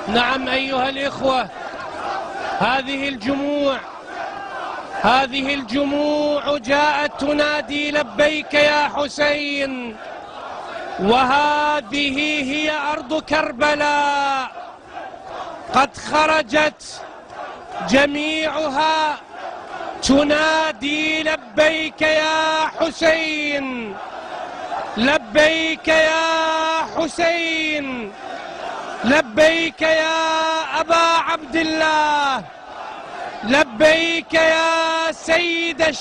نعم أيها الإخوة، هذه الجموع جاءت تنادي لبيك يا حسين، وهذه هي أرض كربلاء، قد خرجت جميعها تنادي لبيك يا حسين، لبيك يا حسين، لبيك يا أبا عبد الله، لبيك يا سيد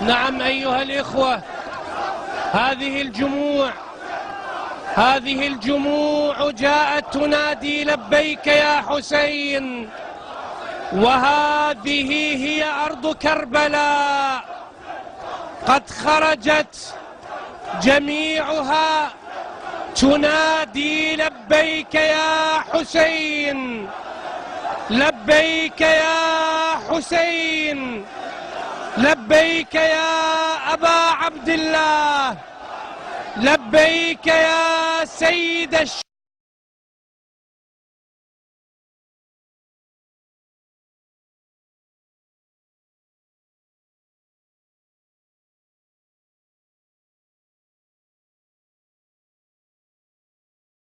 نعم أيها الإخوة، هذه الجموع جاءت تنادي لبيك يا حسين، وهذه هي أرض كربلاء، قد خرجت جميعها تنادي لبيك يا حسين، لبيك يا حسين، لبيك يا أبا عبد الله، لبيك يا سيد